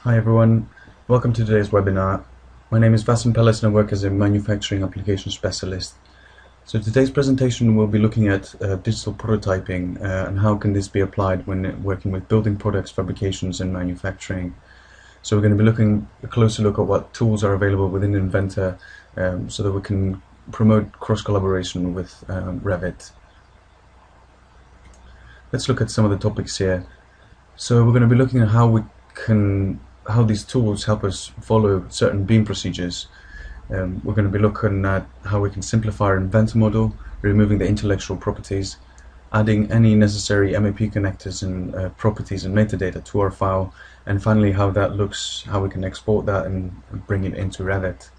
Hi everyone, welcome to today's webinar. My name is Vas Ampelas and I work as a manufacturing application specialist. So today's presentation will be looking at digital prototyping and how can this be applied when working with building products, fabrications and manufacturing. So we're going to be looking a closer look at what tools are available within Inventor so that we can promote cross-collaboration with Revit. Let's look at some of the topics here. So we're going to be looking at how these tools help us follow certain BIM procedures. We're going to be looking at how we can simplify our Inventor model, removing the intellectual properties, adding any necessary MEP connectors and properties and metadata to our file, and finally how that looks, how we can export that and bring it into Revit.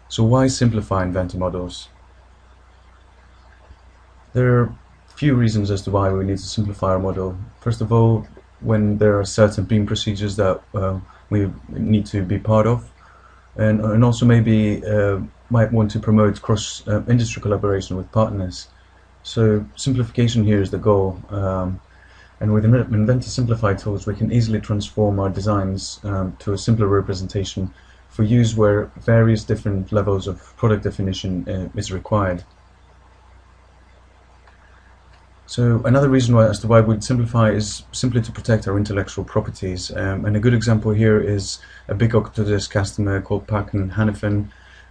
So why simplify Inventor models? There are a few reasons as to why we need to simplify our model. First of all, when there are certain BIM procedures that we need to be part of, and also maybe might want to promote cross-industry collaboration with partners. So simplification here is the goal, and with Inventor Simplified tools we can easily transform our designs to a simpler representation for use where various different levels of product definition is required. So another reason as to why we'd simplify is simply to protect our intellectual properties. And a good example here is a big Autodesk customer called Park & Hannifin,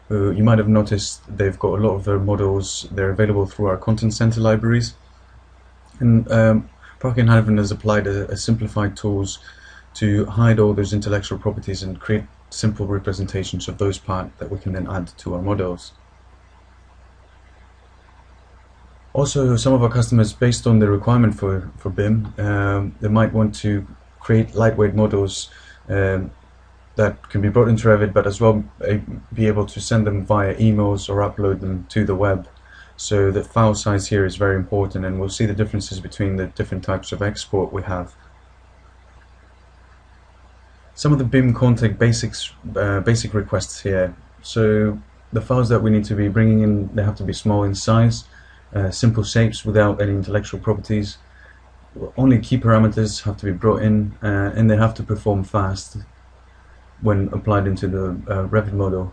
who you might have noticed they've got a lot of their models, they're available through our content center libraries. And Park & Hannifin has applied a simplified tools to hide all those intellectual properties and create simple representations of those parts that we can then add to our models. Also, some of our customers, based on the requirement for BIM, they might want to create lightweight models that can be brought into Revit, but as well be able to send them via emails or upload them to the web. So the file size here is very important, and we'll see the differences between the different types of export we have. Some of the BIM content basic requests here. So the files that we need to be bringing in, they have to be small in size. Simple shapes without any intellectual properties. Only key parameters have to be brought in, and they have to perform fast when applied into the Revit model.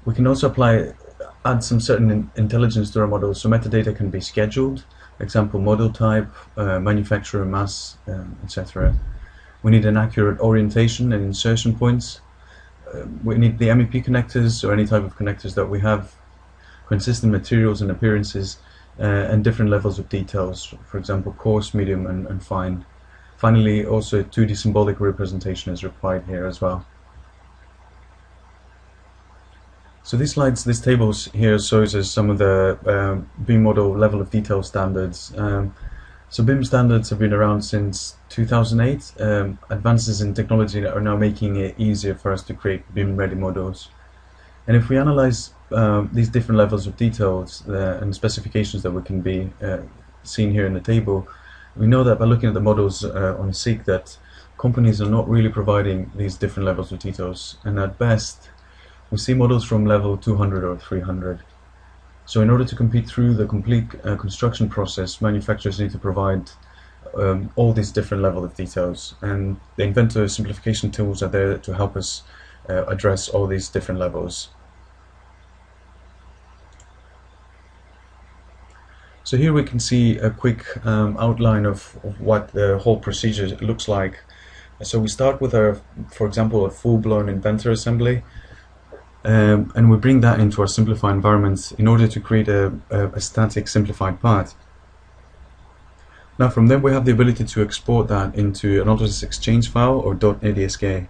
We can also add some certain intelligence to our model, so metadata can be scheduled, example model type, manufacturer mass, etc. We need an accurate orientation and insertion points. We need the MEP connectors or any type of connectors that we have, consistent materials and appearances, and different levels of details, for example coarse, medium and fine. Finally, also 2D symbolic representation is required here as well. So these tables here shows us some of the BIM model level of detail standards. So BIM standards have been around since 2008. Advances in technology are now making it easier for us to create BIM ready models. And if we analyze these different levels of details and specifications that we can be seen here in the table, we know that by looking at the models on SEEK that companies are not really providing these different levels of details, and at best we see models from level 200 or 300. So in order to compete through the complete construction process, manufacturers need to provide all these different levels of details, and the Inventor simplification tools are there to help us address all these different levels. So here we can see a quick outline of what the whole procedure looks like. So we start with for example, a full-blown Inventor assembly, and we bring that into our simplified environment in order to create a static simplified part. Now from there we have the ability to export that into an Autodesk Exchange file or .adsk.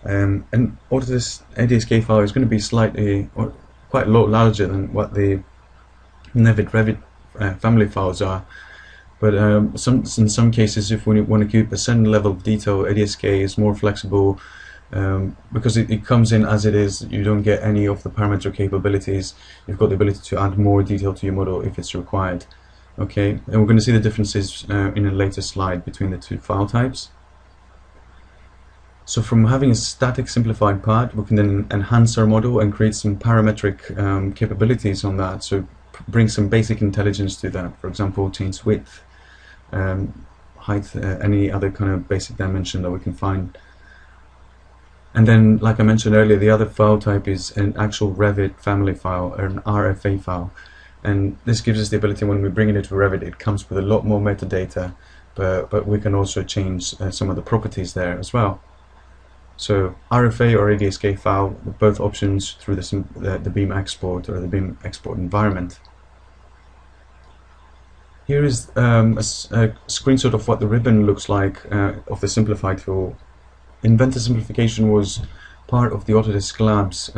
And Autodesk ADSK file is going to be slightly or quite a lot larger than what the Revit family files are, but in some cases, if we want to keep a certain level of detail, ADSK is more flexible because it comes in as it is. You don't get any of the parameter capabilities. You've got the ability to add more detail to your model if it's required. Okay, and we're going to see the differences in a later slide between the two file types. So from having a static simplified part, we can then enhance our model and create some parametric capabilities on that. So bring some basic intelligence to that. For example, change width, height, any other kind of basic dimension that we can find. And then, like I mentioned earlier, the other file type is an actual Revit family file, or an RFA file. And this gives us the ability, when we bring it into Revit, it comes with a lot more metadata, but we can also change some of the properties there as well. So RFA or ADSK file, both options through the BIM export or the BIM export environment. Here is a screenshot of what the ribbon looks like of the Simplify tool. Inventor simplification was part of the Autodesk Labs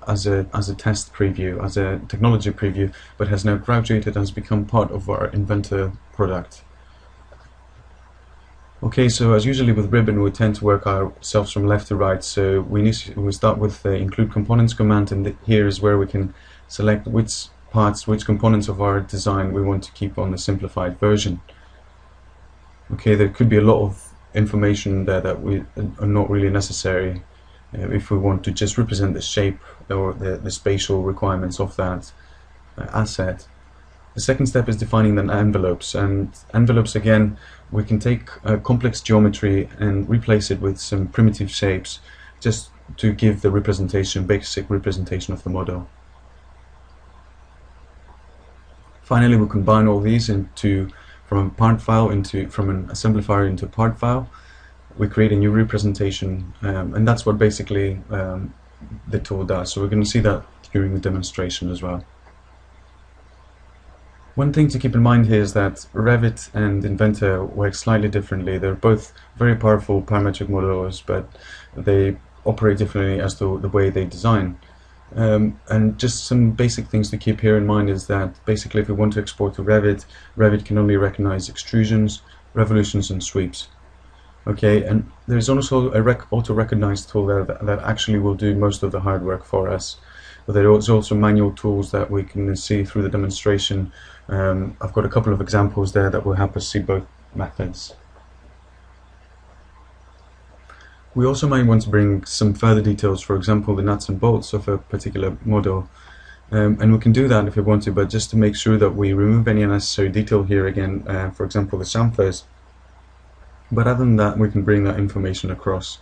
as a test preview, as a technology preview, but has now graduated and has become part of our Inventor product. Okay, so as usually with Ribbon, we tend to work ourselves from left to right. So we start with the include components command, and here is where we can select which parts, which components of our design we want to keep on the simplified version. Okay, there could be a lot of information there that are not really necessary if we want to just represent the shape or the spatial requirements of that asset. The second step is defining the envelopes, and envelopes, again, we can take complex geometry and replace it with some primitive shapes just to give the basic representation of the model. Finally, we combine all these from a part file from an simplifier into a part file. We create a new representation, and that's what basically the tool does. So we're going to see that during the demonstration as well. One thing to keep in mind here is that Revit and Inventor work slightly differently. They're both very powerful parametric modelers, but they operate differently as to the way they design. And just some basic things to keep here in mind is that basically if we want to export to Revit, Revit can only recognize extrusions, revolutions, and sweeps. Okay, and there's also a auto-recognize tool there that actually will do most of the hard work for us. But there's also manual tools that we can see through the demonstration. I've got a couple of examples there that will help us see both methods. We also might want to bring some further details, for example, the nuts and bolts of a particular model. And we can do that if we want to, but just to make sure that we remove any unnecessary detail here again, for example, the chamfers. But other than that, we can bring that information across.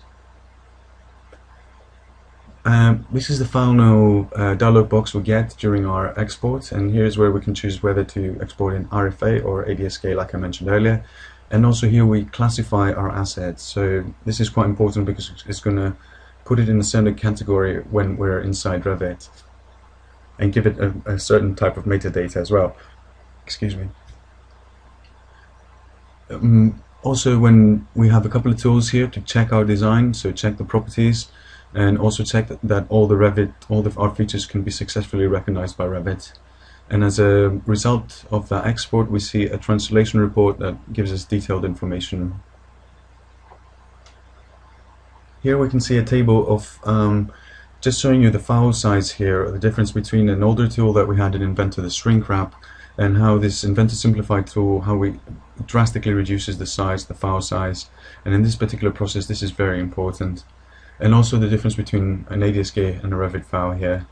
This is the final dialog box we get during our export, and here's where we can choose whether to export in RFA or ADSK, like I mentioned earlier. And also here we classify our assets. So this is quite important because it's going to put it in a certain category when we're inside Revit, and give it a certain type of metadata as well. Excuse me. Also, when we have a couple of tools here to check our design, so check the properties, and also check that all our features can be successfully recognized by Revit. And as a result of that export, we see a translation report that gives us detailed information. Here we can see a table of just showing you the file size here, the difference between an older tool that we had in Inventor, the shrink wrap, and how this Inventor Simplify tool, how it drastically reduces the size, the file size. And in this particular process, this is very important. And also the difference between an ADSK and a Revit file here.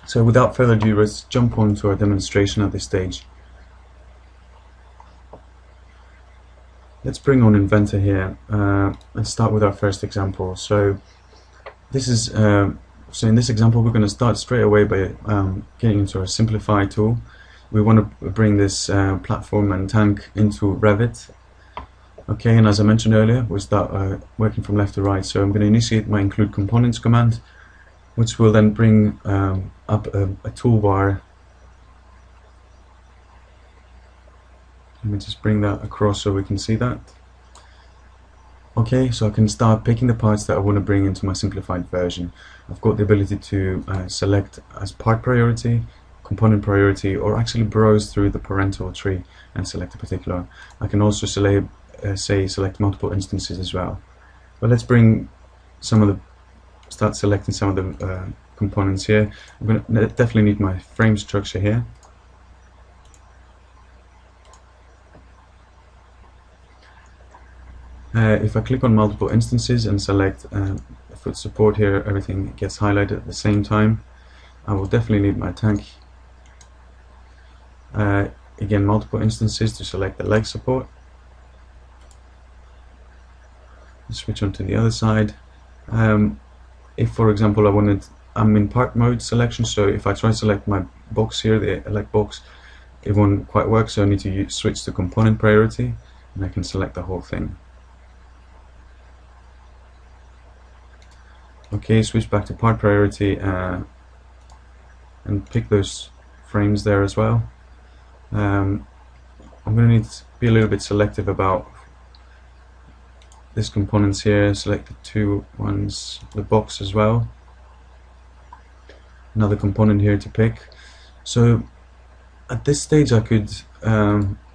So without further ado, let's jump on to our demonstration at this stage. Let's bring on Inventor here. Let's start with our first example. So this is so in this example, we're going to start straight away by getting into our Simplify tool. We want to bring this platform and tank into Revit. Okay, and as I mentioned earlier, we start working from left to right. So I'm going to initiate my include components command, which will then bring up a toolbar. Let me just bring that across so we can see that. Okay, so I can start picking the parts that I want to bring into my simplified version. I've got the ability to select as part priority, component priority, or actually browse through the parental tree and select a particular. I can also select multiple instances as well. But let's bring start selecting some of the components here. I'm going to definitely need my frame structure here. If I click on multiple instances and select foot support here, everything gets highlighted at the same time. I will definitely need my tank. It again multiple instances to select the leg support. Switch on to the other side. If for example I'm in part mode selection, so if I try to select my box here, the elect box, it won't quite work, so I need to switch to component priority, and I can select the whole thing. Okay, switch back to part priority and pick those frames there as well. I'm going to need to be a little bit selective about this components here. Select the two ones, the box as well. Another component here to pick. So at this stage I could,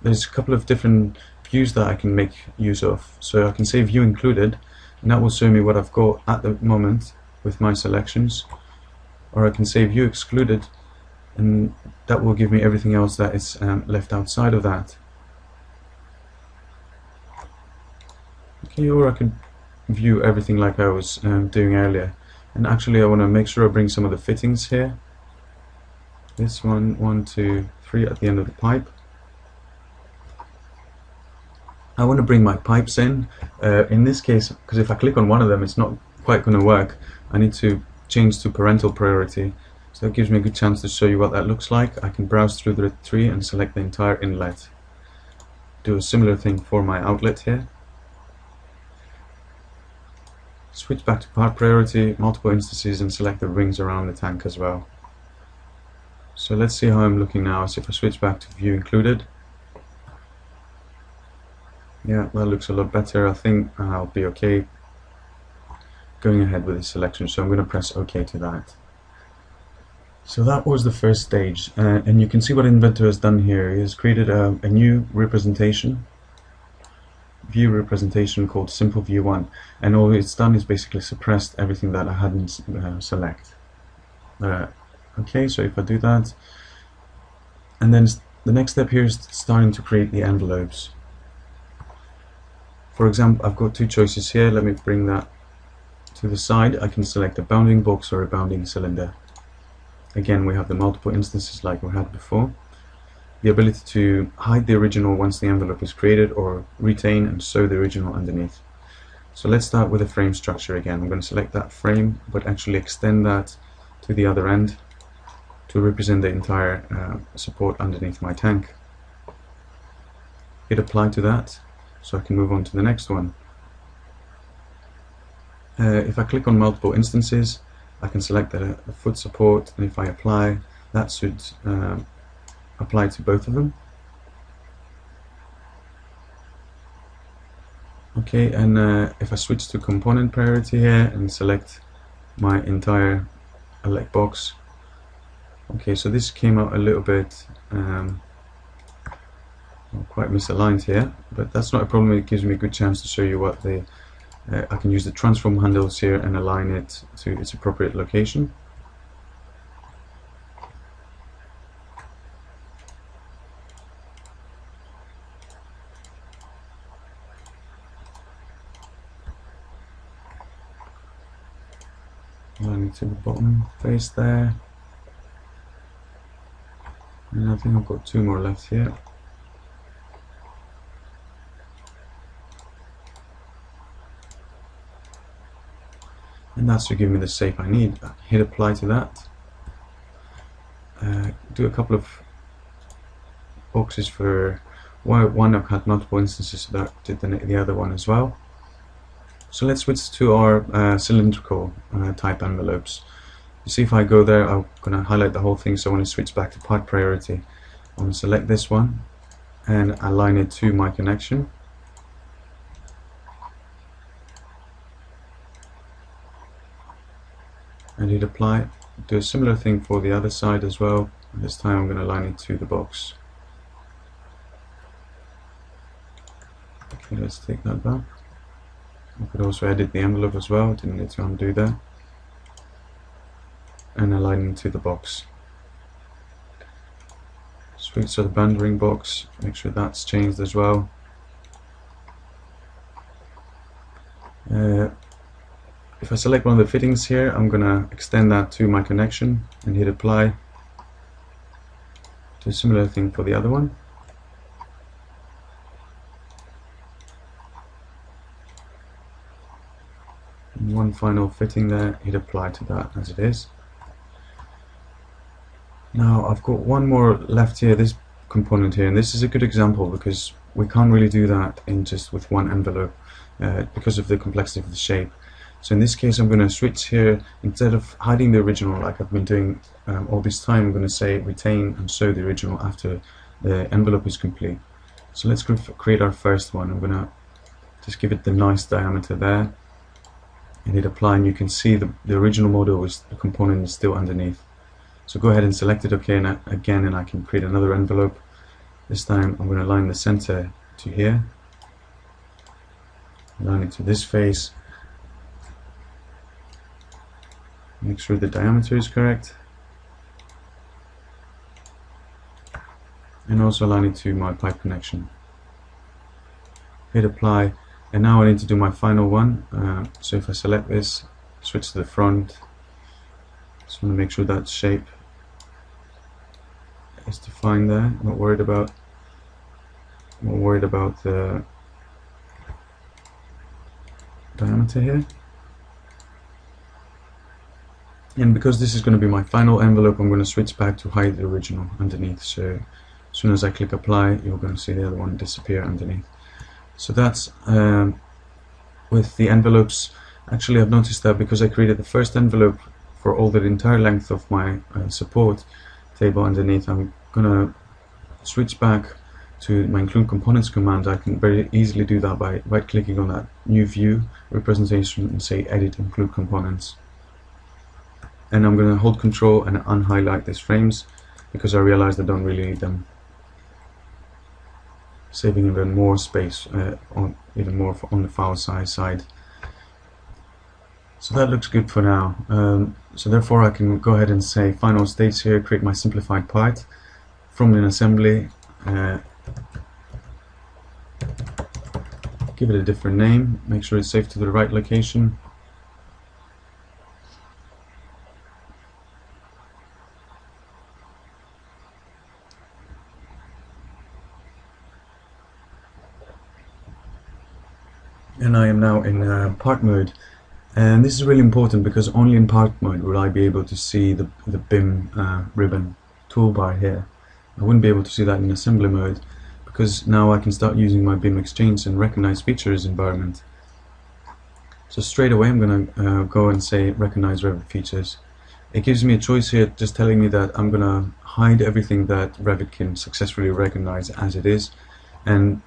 there's a couple of different views that I can make use of. So I can say view included, and that will show me what I've got at the moment with my selections. Or I can say view excluded, and that will give me everything else that is left outside of that. Okay, or I could view everything like I was doing earlier. And actually I want to make sure I bring some of the fittings here. This one, 1, 2, 3 at the end of the pipe. I want to bring my pipes in this case, because if I click on one of them it's not quite going to work. I need to change to parental priority, so that gives me a good chance to show you what that looks like. I can browse through the tree and select the entire inlet. Do a similar thing for my outlet here. Switch back to part priority, multiple instances, and select the rings around the tank as well. So let's see how I'm looking now. So if I switch back to view included, yeah, that looks a lot better. I think I'll be okay going ahead with this selection, so I'm going to press OK to that. So that was the first stage, and you can see what Inventor has done here. He has created a new representation, view representation called Simple View 1, and all it's done is basically suppressed everything that I hadn't select. Okay, so if I do that, and then the next step here is starting to create the envelopes. For example, I've got two choices here. Let me bring that to the side. I can select a bounding box or a bounding cylinder. Again, we have the multiple instances like we had before. The ability to hide the original once the envelope is created, or retain and sew the original underneath. So let's start with the frame structure again. I'm going to select that frame, but actually extend that to the other end to represent the entire support underneath my tank. Hit apply to that, so I can move on to the next one. If I click on multiple instances, I can select the foot support, and if I apply, that should apply to both of them. Okay, and if I switch to component priority here and select my entire elect box. Okay, so this came out a little bit quite misaligned here, but that's not a problem. It gives me a good chance to show you what the I can use the transform handles here and align it to its appropriate location. Align it to the bottom face there. And I think I've got two more left here. And that should give me the shape I need. Hit apply to that. Do a couple of boxes for one. I've had multiple instances, so that did the other one as well. So let's switch to our cylindrical type envelopes. You see, if I go there, I'm going to highlight the whole thing, so I want to switch back to part priority. I'm going to select this one and align it to my connection. And hit apply. Do a similar thing for the other side as well. This time I'm going to align it to the box. Okay, let's take that back. I could also edit the envelope as well, didn't need to undo that. And align it to the box. Switch to the band ring box, make sure that's changed as well. If I select one of the fittings here, I'm going to extend that to my connection and hit apply. Do a similar thing for the other one. one final fitting there, hit apply to that as it is. Now I've got one more left here, this component here, and this is a good example because we can't really do that in just with one envelope because of the complexity of the shape. So in this case I'm going to switch here, instead of hiding the original like I've been doing all this time, I'm going to say retain and show the original after the envelope is complete. So let's create our first one. I'm going to just give it the nice diameter there and hit apply, and you can see the original model the component is still underneath. So go ahead and select it again, and I can create another envelope. This time I'm going to align the center to here, align it to this face, make sure the diameter is correct, and also align it to my pipe connection. Hit apply, and now I need to do my final one. So if I select this, switch to the front, just want to make sure that shape is defined there. Not worried about the diameter here. And because this is going to be my final envelope, I'm going to switch back to hide the original underneath. So as soon as I click apply, you're going to see the other one disappear underneath. So that's with the envelopes. Actually, I've noticed that because I created the first envelope for all the entire length of my support table underneath, I'm going to switch back to my include components command. I can very easily do that by right clicking on that new view representation and say edit include components. And I'm going to hold control and unhighlight these frames because I realized I don't really need them, saving even more space on the file size side. So that looks good for now. So therefore I can go ahead and say final states here, create my simplified part from an assembly, give it a different name, make sure it's saved to the right location. And I am now in part mode, and this is really important because only in part mode will I be able to see the BIM ribbon toolbar here. I wouldn't be able to see that in assembly mode because now I can start using my BIM Exchange and recognize features environment. So straight away I'm going to go and say recognize Revit features. It gives me a choice here, just telling me that I'm going to hide everything that Revit can successfully recognize as it is, and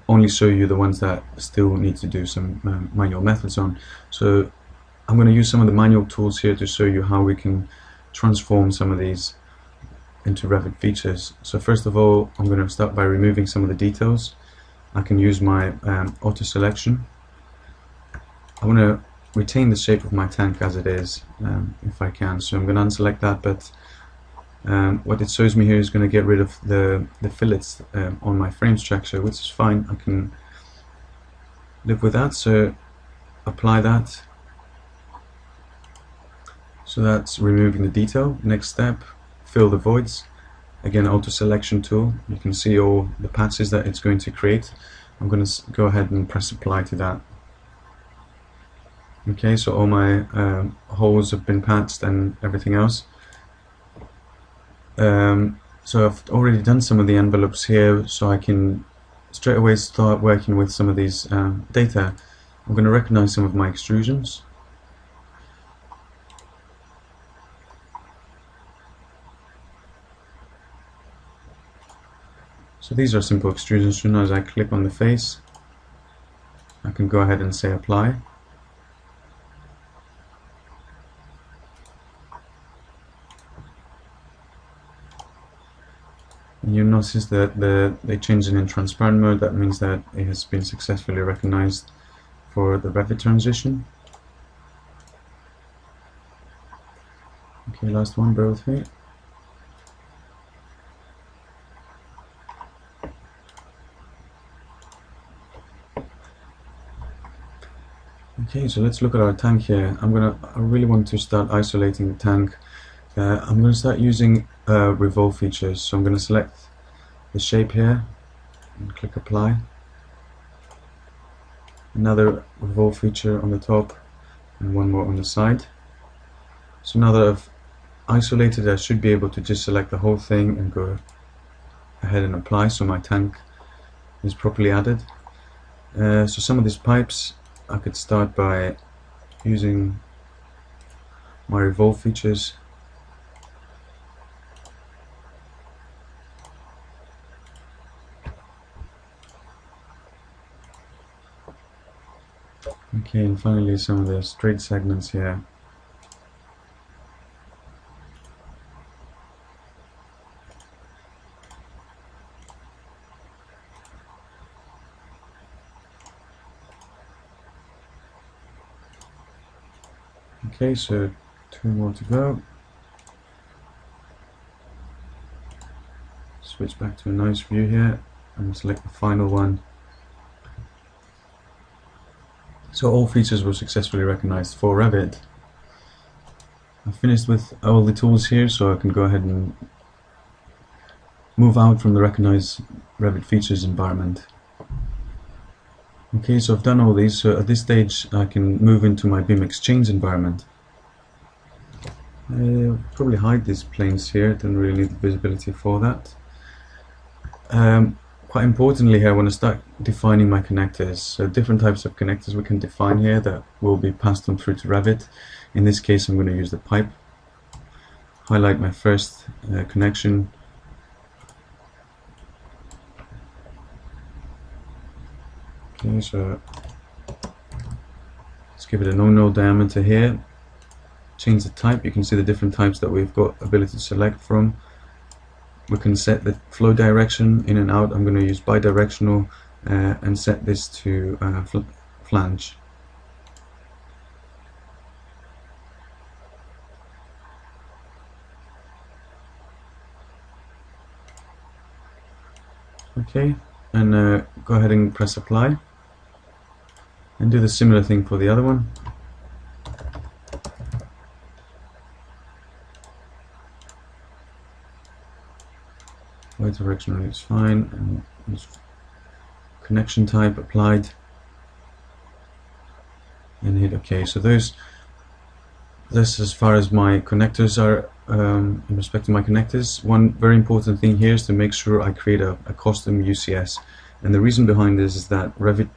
only show you the ones that still need to do some manual methods on. So I'm going to use some of the manual tools here to show you how we can transform some of these into Revit features. So first of all, I'm going to start by removing some of the details. I can use my auto selection. I want to retain the shape of my tank as it is, if I can. So I'm going to unselect that, but what it shows me here is going to get rid of the fillets on my frame structure, which is fine. I can live with that. So apply that. So that's removing the detail. Next step, fill the voids. Again, auto selection tool. You can see all the patches that it's going to create. I'm going to go ahead and press apply to that. Okay, so all my holes have been patched and everything else. So I've already done some of the envelopes here, so I can straight away start working with some of these data. I'm going to recognize some of my extrusions. So these are simple extrusions. As soon as I click on the face, I can go ahead and say apply. You notice that they changed it in transparent mode. That means that it has been successfully recognized for the Revit transition. Okay, last one, bear with me. Okay, so let's look at our tank here. I really want to start isolating the tank. I'm going to start using revolve features. So I'm going to select the shape here and click apply. Another revolve feature on the top. and one more on the side. So now that I've isolated, I should be able to just select the whole thing and go ahead and apply, so my tank is properly added. So some of these pipes I could start by using my revolve features. Okay, and finally some of the straight segments here. Okay, so 2 more to go. Switch back to a nice view here and select the final one. So all features were successfully recognized for Revit. I've finished with all the tools here, so I can go ahead and move out from the recognized Revit features environment. Okay, so I've done all these, so at this stage I can move into my BIM Exchange environment. I'll probably hide these planes here, don't really need the visibility for that. Quite importantly here, I want to start defining my connectors. So different types of connectors we can define here that will be passed on through to Revit. In this case I'm going to use the pipe. Highlight my first connection. Okay, so let's give it a no-node diameter here. Change the type. You can see the different types that we've got ability to select from. We can set the flow direction in and out. I'm going to use bidirectional and set this to flange. Okay, and go ahead and press apply and do the similar thing for the other one. Bidirectional is fine, and connection type applied, and hit OK. So this as far as my connectors are in respect to my connectors. One very important thing here is to make sure I create a custom UCS, and the reason behind this is that Revit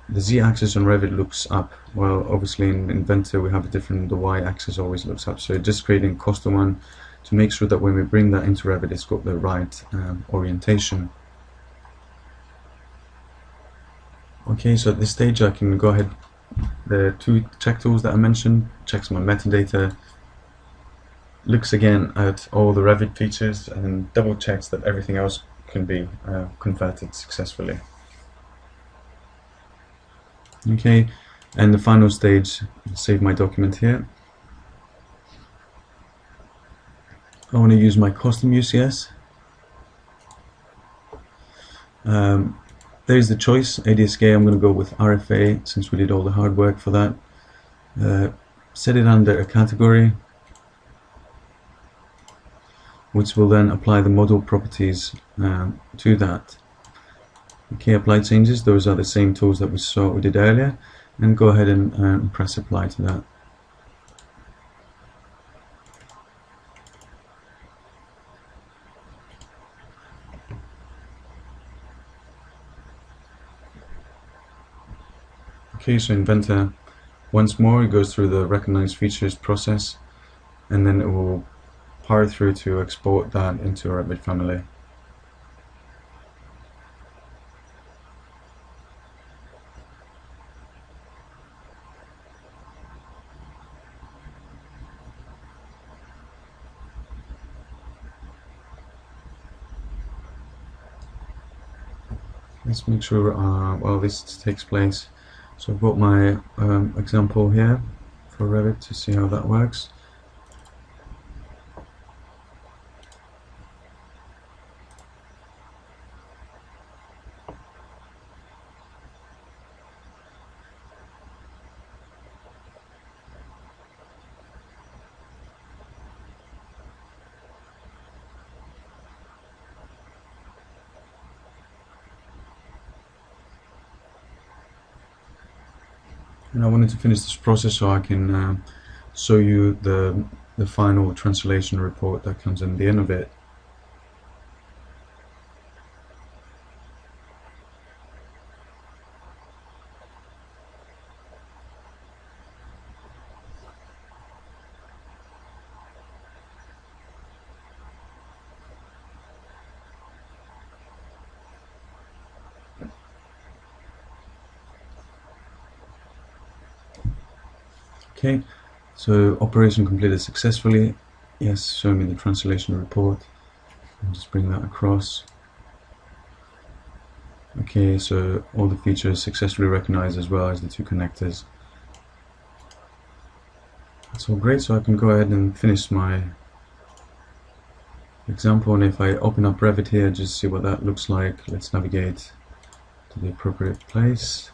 the Z-axis on Revit looks up, while obviously in Inventor we have a different, the Y-axis always looks up. So just creating a custom one to make sure that when we bring that into Revit it's got the right orientation. Okay, so at this stage I can go ahead, the 2 check tools that I mentioned, checks my metadata, looks again at all the Revit features and double checks that everything else can be converted successfully. Okay, and the final stage, save my document here. I want to use my custom UCS. There's the choice, ADSK. I'm going to go with RFA since we did all the hard work for that. Set it under a category, which will then apply the model properties to that. Okay, apply changes. Those are the same tools that we did earlier, and go ahead and press apply to that. Okay, so Inventor, once more, it goes through the recognize features process, and then it will power through to export that into a Revit family. Let's make sure while this takes place. So I've got my example here for Revit to see how that works. And I wanted to finish this process so I can show you the final translation report that comes in the end of it. Okay, so operation completed successfully. Yes, show me the translation report. I'll just bring that across. Okay, so all the features successfully recognized as well as the two connectors. That's all great, so I can go ahead and finish my example, and if I open up Revit here, just see what that looks like. Let's navigate to the appropriate place.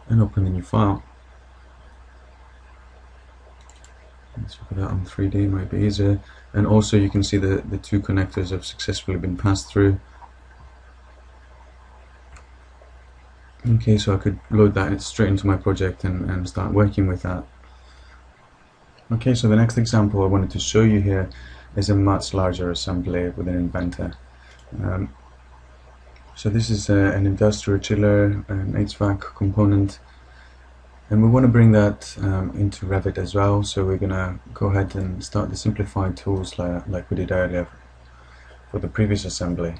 And open the new file. Let's look at that on 3D, might be easier. And also you can see the two connectors have successfully been passed through. Okay, so I could load that straight into my project and start working with that. Okay, so the next example I wanted to show you here is a much larger assembly with an Inventor. So this is an industrial chiller, an HVAC component, and we want to bring that into Revit as well. So we're going to go ahead and start the simplified tools like we did earlier for the previous assembly.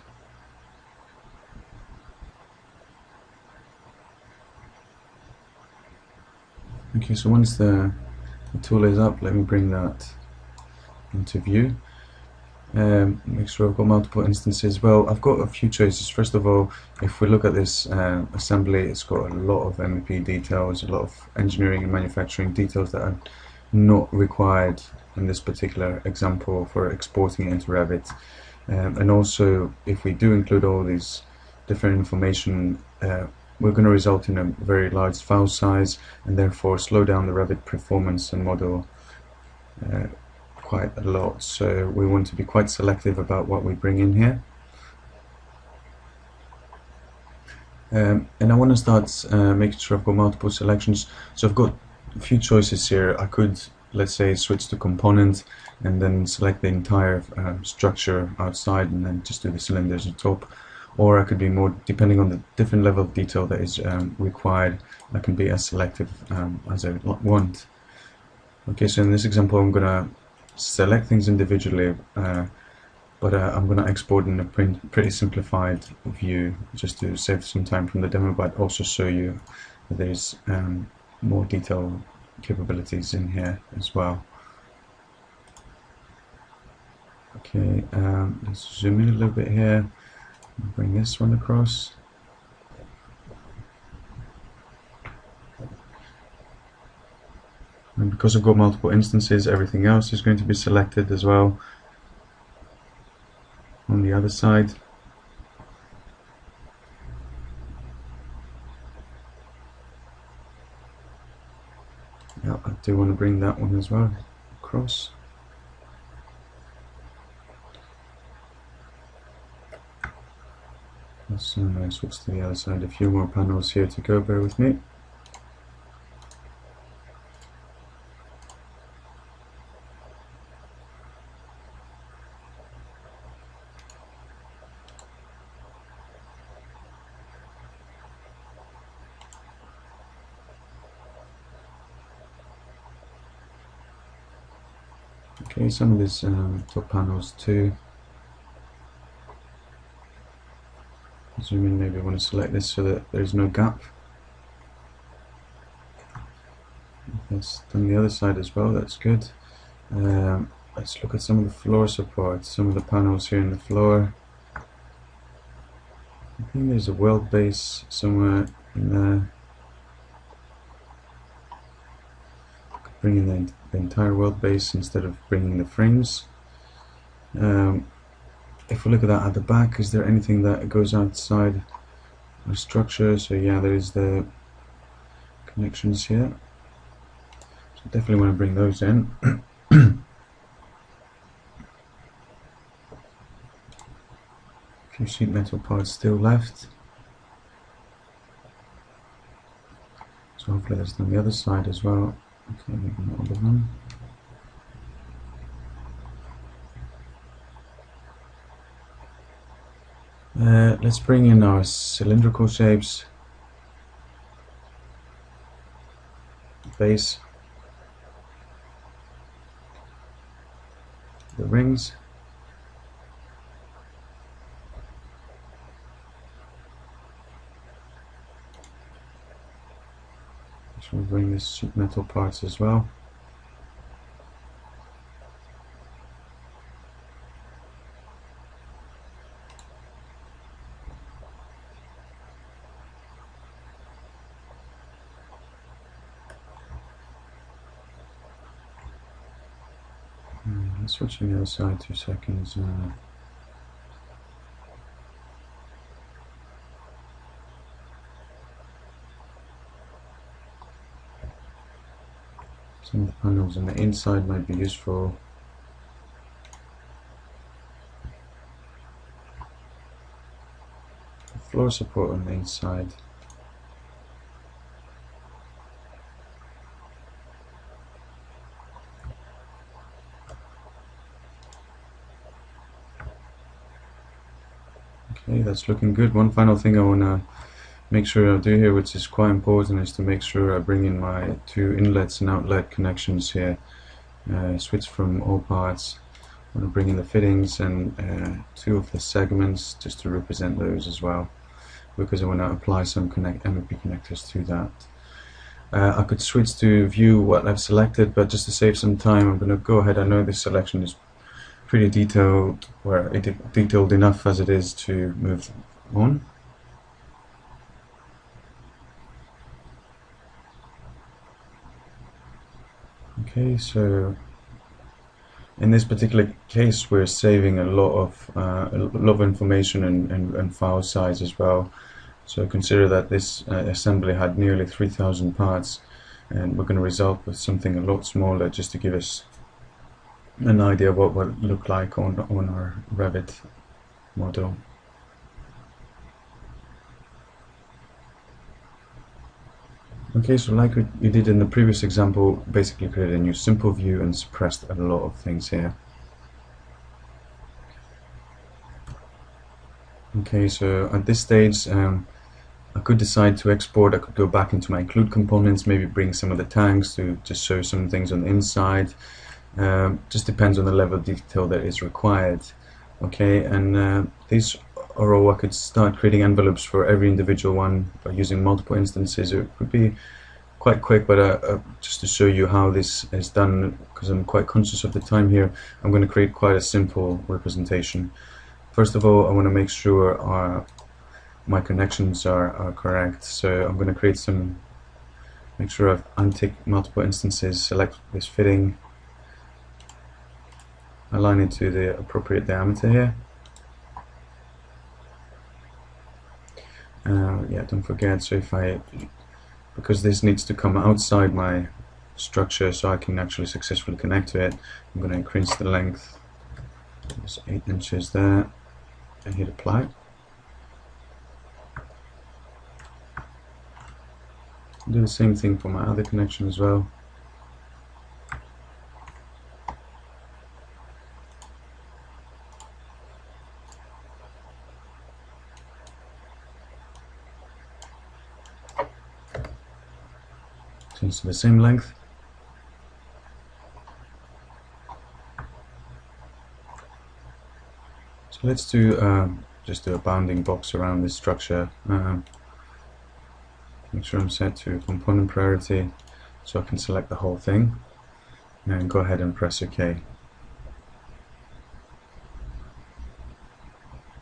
Okay, so once the tool is up, let me bring that into view. Make sure I've got multiple instances. Well, I've got a few choices. First of all, if we look at this assembly, it's got a lot of MEP details, a lot of engineering and manufacturing details that are not required in this particular example for exporting it into Revit. And also, if we do include all these different information, we're going to result in a very large file size and therefore slow down the Revit performance and model quite a lot. So we want to be quite selective about what we bring in here. And I want to start making sure I've got multiple selections. So I've got a few choices here. I could, let's say, switch to component and then select the entire structure outside and then just do the cylinders at the top. Or I could be more, depending on the different level of detail that is required, I can be as selective as I want. Okay, so in this example I'm going to select things individually, but I'm going to export in a pretty simplified view just to save some time from the demo, but also show you that there's more detail capabilities in here as well. Okay, let's zoom in a little bit here, bring this one across. And because I've got multiple instances, everything else is going to be selected as well on the other side. Yeah, I do want to bring that one as well across. Let's switch to the other side. A few more panels here to go, bear with me. Okay, some of these top panels too. Zoom in, maybe I want to select this so that there's no gap. That's done the other side as well, that's good. Let's look at some of the floor support, some of the panels here in the floor. I think there's a weld base somewhere in there. Bring in the entire weld base instead of bringing the frames. If we look at that at the back, is there anything that goes outside the structure? So yeah, there is the connections here. So definitely want to bring those in. few sheet metal parts still left. So hopefully that's on the other side as well. Okay, maybe not all of them. Let's bring in our cylindrical shapes, base, the rings, we'll bring the sheet metal parts as well. Let's switch to the other side 2 seconds. Some of the panels on the inside might be useful. Floor support on the inside. Okay, that's looking good. One final thing I want to make sure I do here, which is quite important, is to make sure I bring in my 2 inlets and outlet connections here. Switch from all parts. I want to bring in the fittings and 2 of the segments just to represent those as well, because I want to apply some MEP connectors to that. I could switch to view what I've selected, but just to save some time, I'm going to go ahead. I know this selection is pretty detailed, detailed enough as it is to move on. Okay, so in this particular case, we're saving a lot of information and file size as well. So consider that this assembly had nearly 3,000 parts, and we're going to result with something a lot smaller, just to give us an idea of what will look like on our Revit model. Okay, so like we did in the previous example, basically created a new simple view and suppressed a lot of things here. Okay, so at this stage, I could decide to export. I could go back into my include components, maybe bring some of the tanks to just show some things on the inside. Just depends on the level of detail that is required. Okay, and these are all, I could start creating envelopes for every individual one by using multiple instances. It would be quite quick, but just to show you how this is done, because I'm quite conscious of the time here, I'm going to create quite a simple representation. First of all, I want to make sure my connections are correct, so I'm going to create make sure I've unticked multiple instances, select this fitting, align it to the appropriate diameter here. Yeah, don't forget, so because this needs to come outside my structure so I can actually successfully connect to it, I'm going to increase the length. There's 8 inches there, and hit apply. Do the same thing for my other connection as well. Change to the same length. So let's just do a bounding box around this structure. Make sure I'm set to component priority so I can select the whole thing, and go ahead and press OK.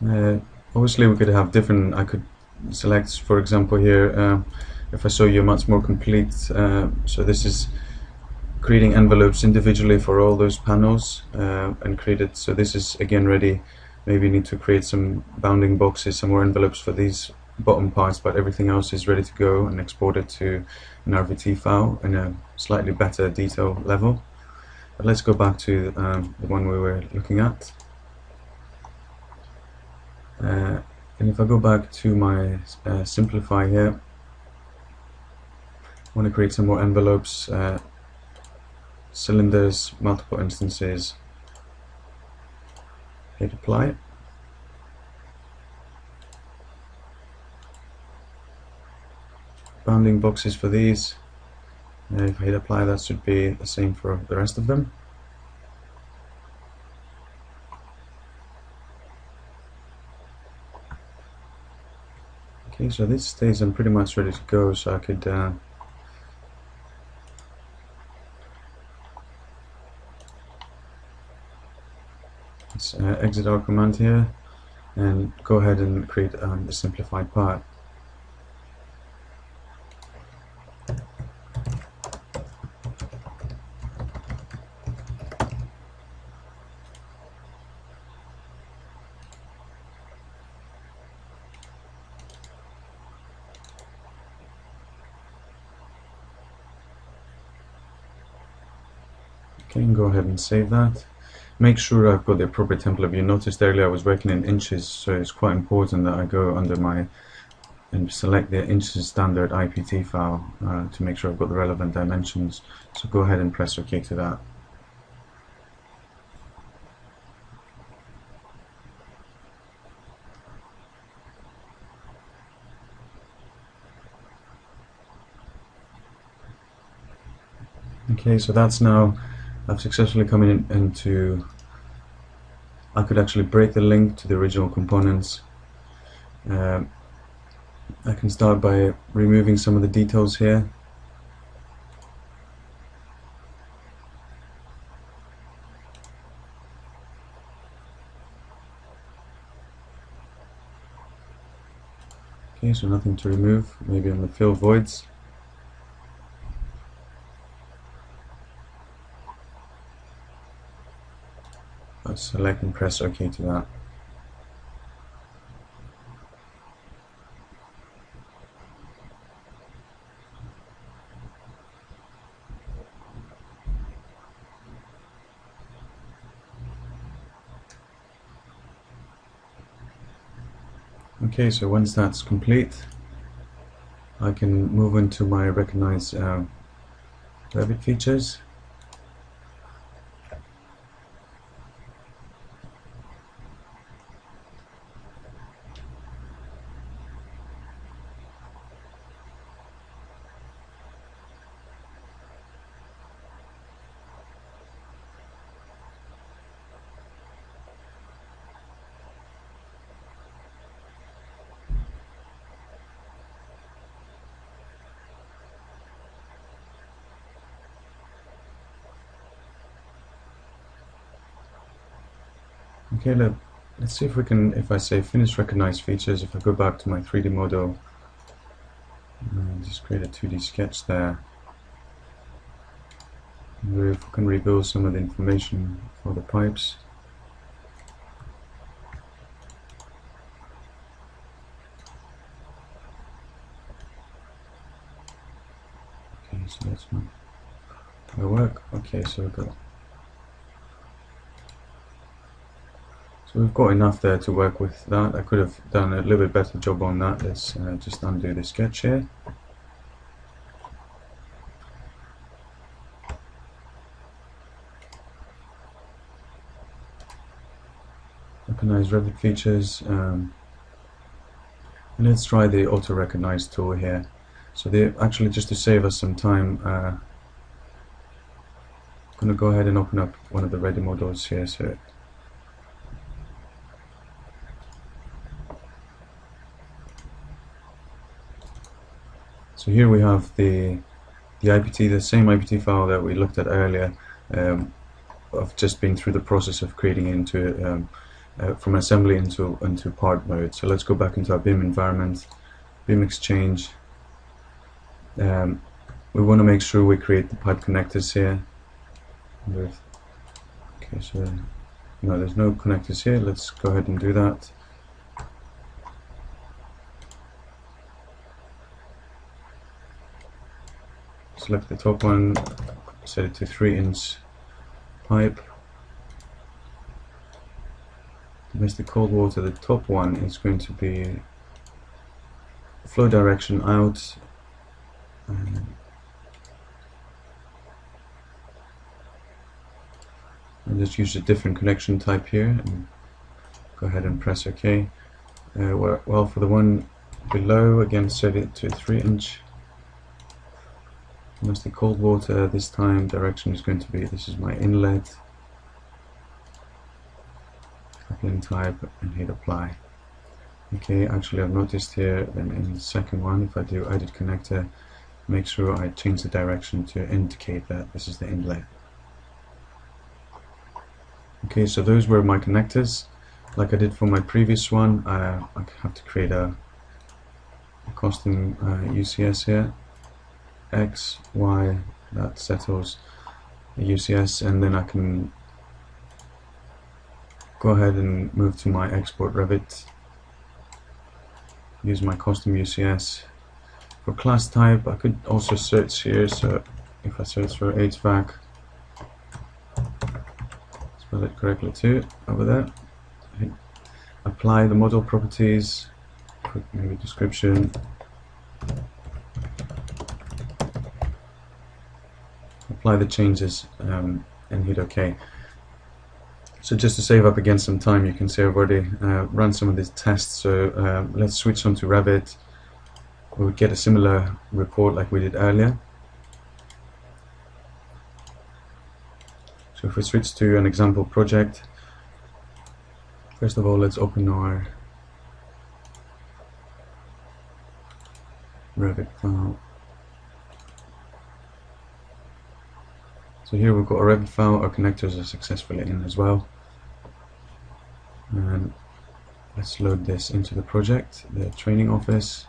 Obviously we could have different, I could select, for example here, if I show you a much more complete, so this is creating envelopes individually for all those panels, and created, so this is again ready. Maybe you need to create some bounding boxes, some more envelopes for these bottom parts, but everything else is ready to go and export it to an RVT file in a slightly better detail level. But let's go back to the one we were looking at. And if I go back to my simplify here, I want to create some more envelopes, cylinders, multiple instances, hit apply. Bounding boxes for these, if I hit apply, that should be the same for the rest of them. Okay, so this stage I'm pretty much ready to go, so I could let's exit our command here and go ahead and create the simplified part. Okay, and go ahead and save that. Make sure I've got the appropriate template. You noticed earlier I was working in inches, so it's quite important that I go under my and select the inches standard IPT file to make sure I've got the relevant dimensions. So go ahead and press OK to that. Okay, so that's now, I've successfully come into, I could actually break the link to the original components. I can start by removing some of the details here. Okay, so nothing to remove, maybe on the fill voids. I'll select and press OK to that. Okay, so once that's complete, I can move into my recognize Revit features. Okay, let's see if we can, if I say finish recognize features, if I go back to my 3D model, just create a 2D sketch there. And if we can rebuild some of the information for the pipes. Okay, so that's not gonna work. Okay, so we've got, so we've got enough there to work with that. I could have done a little bit better job on that. Let's just undo the sketch here. Recognize Revit features, and let's try the auto recognize tool here. So actually, just to save us some time, I'm going to go ahead and open up one of the ready models here. So here we have the IPT, the same IPT file that we looked at earlier. I've just been through the process of creating into from assembly into part mode. So let's go back into our BIM environment, BIM Exchange. We want to make sure we create the pipe connectors here. Okay, so no, there's no connectors here. Let's go ahead and do that. Select the top one, set it to 3-inch pipe. domestic cold water, the top one is going to be flow direction out, and I'll just use a different connection type here and go ahead and press OK. Well, for the one below, again set it to 3-inch. Domestic cold water, this time direction is going to be, this is my inlet, coupling type, and hit apply. Okay, actually I've noticed here then in the second one, if I do edit connector, make sure I change the direction to indicate that this is the inlet. Okay, so those were my connectors. Like I did for my previous one, I have to create a custom UCS here. X, Y, that settles the UCS, and then I can go ahead and move to my export Revit. Use my custom UCS. For class type, I could also search here, so if I search for HVAC, spell it correctly too, over there. Apply the model properties, put maybe description, apply the changes, and hit OK. So just to save up again some time, you can see I've already run some of these tests. So let's switch on to Revit. We would get a similar report like we did earlier. So if we switch to an example project, first of all, let's open our Revit file. So here we've got a Revit file, our connectors are successfully in as well. And let's load this into the project, the training office.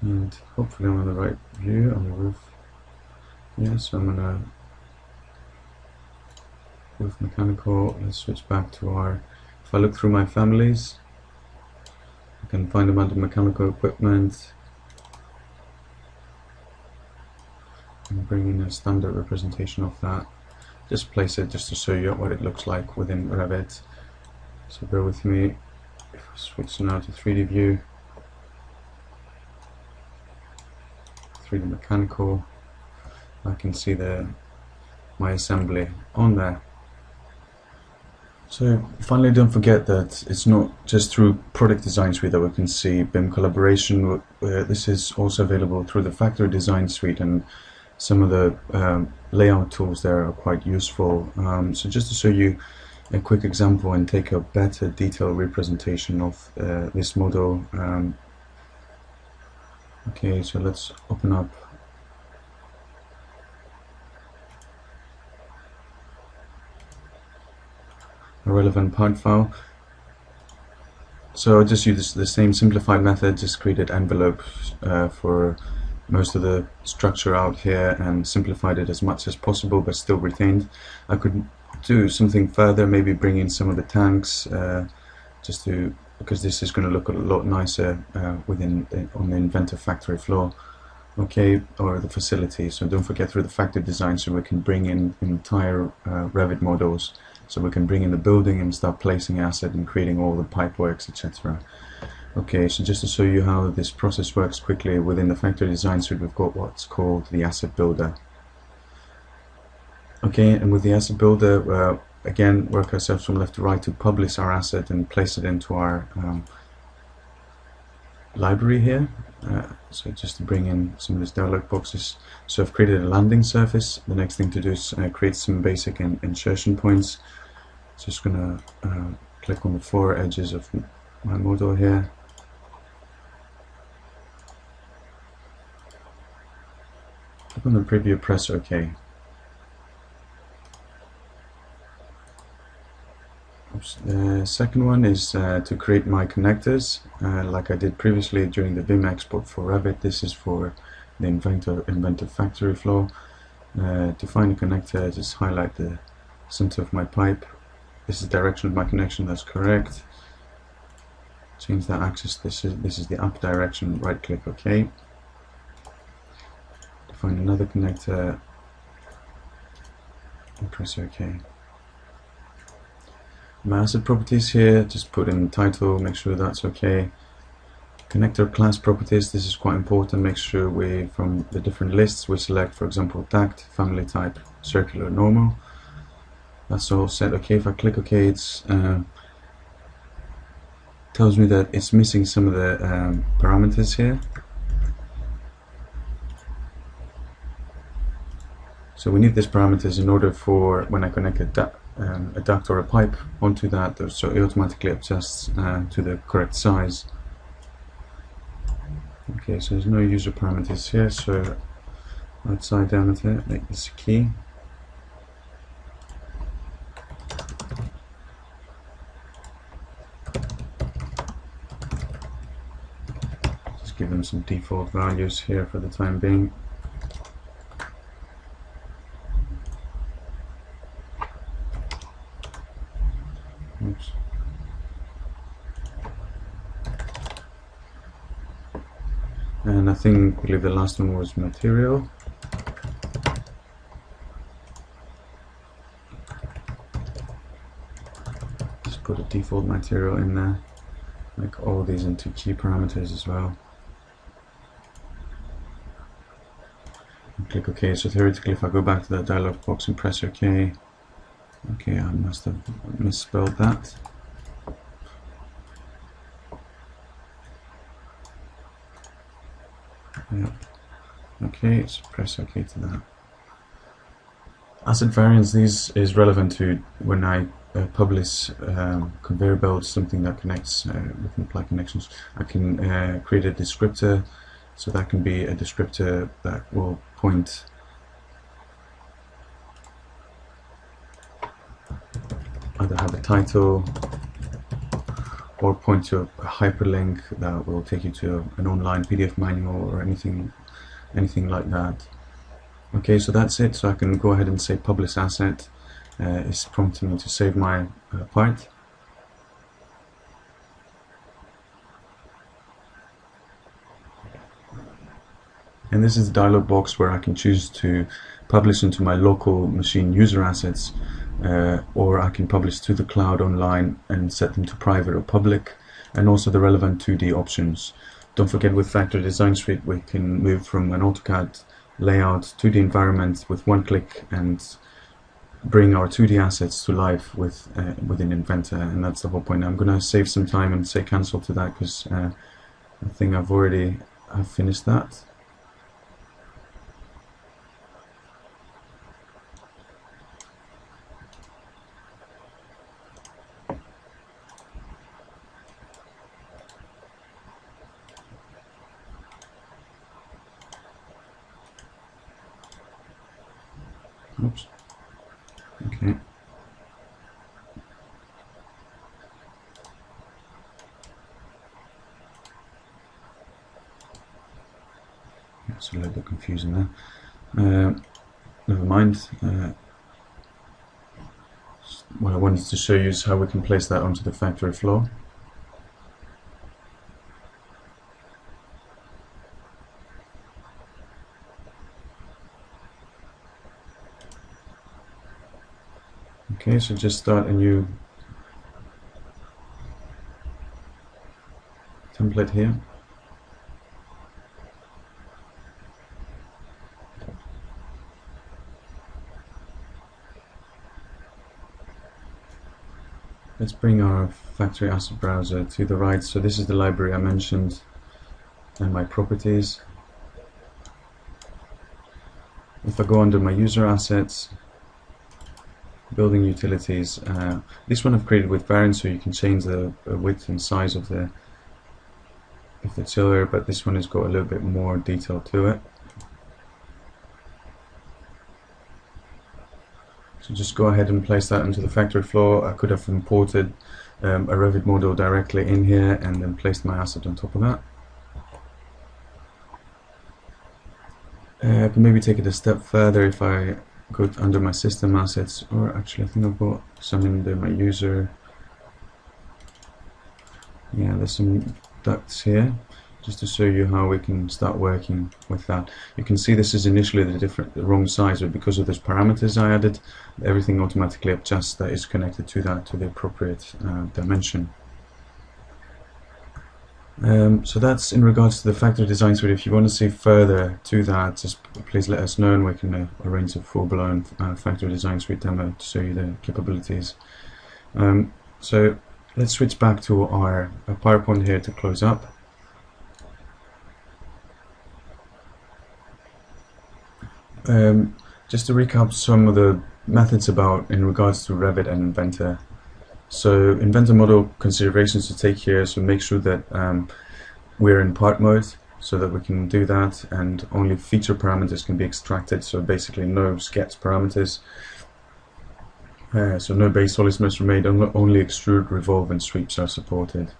And hopefully I'm on the right view on the roof. Yeah, so I'm gonna roof mechanical. Let's switch back to our, if I look through my families, I can find them under mechanical equipment and bring in a standard representation of that. Just place it just to show you what it looks like within Revit. So bear with me. If I switch now to 3D view, 3D mechanical, I can see my assembly on there. So finally, don't forget that it's not just through Product Design Suite that we can see BIM collaboration. This is also available through the Factory Design Suite, and some of the layout tools there are quite useful. So just to show you a quick example and take a better detailed representation of this model. Okay, so let's open up a relevant part file. So I just use the same simplified method, just created envelopes for most of the structure out here and simplified it as much as possible, but still retained. I could do something further, maybe bring in some of the tanks, just to, because this is going to look a lot nicer on the Inventor factory floor, okay, or the facility. So don't forget, through the factory design, so we can bring in entire Revit models. So we can bring in the building and start placing asset and creating all the pipeworks, etc. Okay, so just to show you how this process works quickly, within the Factory Design Suite we've got what's called the Asset Builder. Okay, and with the Asset Builder, again, work ourselves from left to right to publish our asset and place it into our library here. So just to bring in some of these dialog boxes. So I've created a landing surface. The next thing to do is create some basic insertion points. Just gonna click on the 4 edges of my model here. Click on the preview, press OK. The second one is to create my connectors, like I did previously during the BIM export for Revit. This is for the Inventor factory floor. To find a connector, just highlight the center of my pipe. This is the direction of my connection, that's correct. Change that axis, this is the up direction, right click OK. find another connector and press OK. My asset properties here, just put in the title, make sure that's okay. Connector class properties, this is quite important. Make sure from the different lists, we select, for example, tact, family type, circular, normal. That's all set. Okay, if I click OK, it's tells me that it's missing some of the parameters here. So we need these parameters in order for when I connect a duct or a pipe onto that, so it automatically adjusts to the correct size. Okay, so there's no user parameters here, so outside diameter, make this a key. Just give them some default values here for the time being. Oops. And I believe the last one was material. Just put a default material in there. Make all these into key parameters as well. And click OK. So theoretically, if I go back to that dialog box and press OK, okay, I must have misspelled that. Yep. Okay, so press OK to that. Asset variance, this is relevant to when I publish conveyor belts, something that connects with apply connections. I can create a descriptor, so that can be a descriptor that will point either have a title or point to a hyperlink that will take you to an online PDF manual or anything like that. Okay, so that's it. So I can go ahead and say publish asset. It's prompting me to save my part. And this is the dialog box where I can choose to publish into my local machine user assets, or I can publish to the cloud online and set them to private or public, and also the relevant 2D options. Don't forget, with Factory Design Suite we can move from an AutoCAD layout 2D environment with one click and bring our 2D assets to life within Inventor, and that's the whole point. I'm going to save some time and say cancel to that because I think I've finished that. Oops. Okay. It's a little bit confusing there. Never mind. What I wanted to show you is how we can place that onto the factory floor. Okay, so just start a new template here. Let's bring our factory asset browser to the right. So this is the library I mentioned and my properties. If I go under my user assets, building utilities, this one I've created with variance, so you can change the width and size of the chiller, but this one has got a little bit more detail to it. So just go ahead and place that into the factory floor. I could have imported a Revit model directly in here and then placed my asset on top of that. I can maybe take it a step further if I go under my system assets, or actually I think I've got some under my user. Yeah, there's some ducts here. just to show you how we can start working with that. You can see this is initially the wrong size, but because of those parameters I added, everything automatically adjusts that is connected to that, to the appropriate dimension. So that's in regards to the Factory Design Suite. If you want to see further to that, just please let us know and we can arrange a full-blown Factory Design Suite demo to show you the capabilities. So let's switch back to our PowerPoint here to close up. Just to recap some of the methods in regards to Revit and Inventor. So Inventor model considerations to take here, so make sure that we're in part mode so that we can do that, and only feature parameters can be extracted, so basically no sketch parameters. So no base solid estimates are made, only extrude, revolve and sweeps are supported.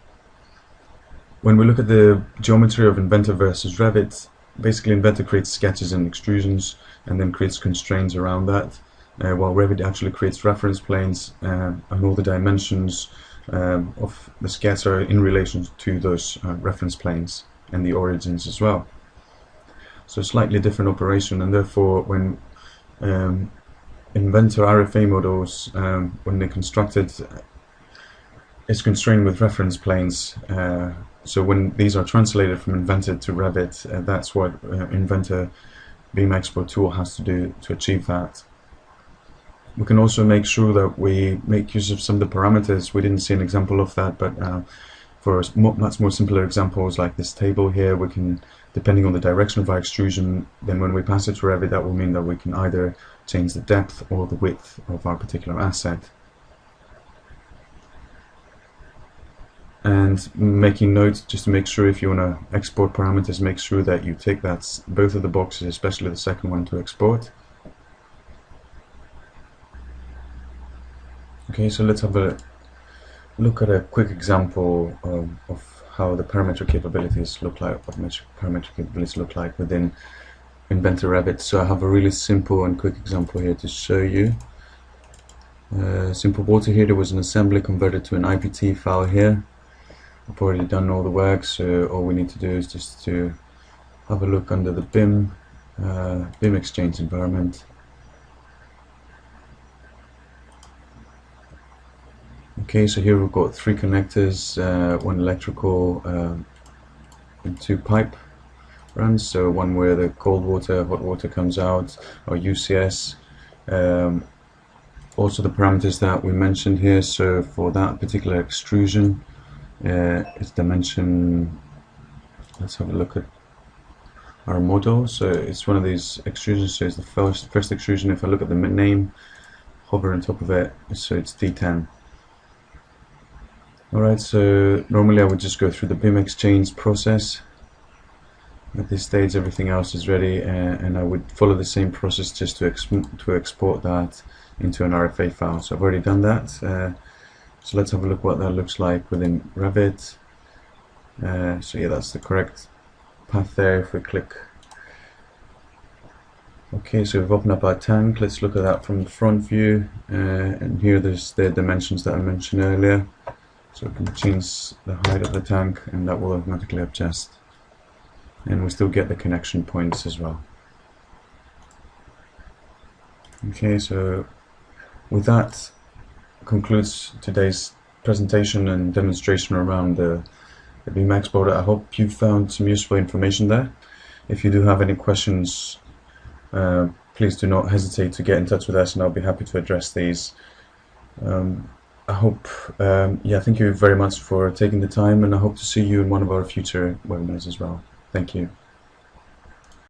When we look at the geometry of Inventor versus Revit, basically Inventor creates sketches and extrusions and then creates constraints around that, while Revit actually creates reference planes, and all the dimensions of the sketch are in relation to those reference planes and the origins as well. So slightly different operation, and therefore when Inventor RFA models, when they're constructed, is constrained with reference planes. So when these are translated from Inventor to Revit, that's what Inventor BIM Export tool has to do to achieve that. We can also make sure that we make use of some of the parameters. We didn't see an example of that, but for much more simpler examples like this table here, we can, depending on the direction of our extrusion, then when we pass it to Revit, that will mean that we can either change the depth or the width of our particular asset. And making notes, just to make sure if you want to export parameters, make sure that you tick both of the boxes, especially the second one, to export. Okay, so let's have a look at a quick example of how the parametric capabilities look like, within Inventor Revit. So I have a really simple and quick example here to show you. Simple water heater was an assembly converted to an IPT file here. I've already done all the work, so all we need to do is just to have a look under the BIM Exchange environment. Okay, so here we've got 3 connectors, 1 electrical and 2 pipe runs. So one where the cold water, hot water comes out, or UCS. Also the parameters that we mentioned here. So for that particular extrusion, it's dimension. Let's have a look at our model. So it's one of these extrusions. So it's the first extrusion. If I look at the name, hover on top of it, so it's D10. Alright, so normally I would just go through the BIM Exchange process. At this stage everything else is ready, and I would follow the same process just to export that into an RFA file. So I've already done that. So let's have a look what that looks like within Revit. So yeah, that's the correct path there if we click. Okay, so we've opened up our tank. Let's look at that from the front view, and here there's the dimensions that I mentioned earlier. So we can change the height of the tank and that will automatically adjust, and we still get the connection points as well. Okay, so with that concludes today's presentation and demonstration around the BIM Exporter. I hope you found some useful information there. If you do have any questions, please do not hesitate to get in touch with us and I'll be happy to address these. I hope, thank you very much for taking the time, and I hope to see you in one of our future webinars as well. Thank you.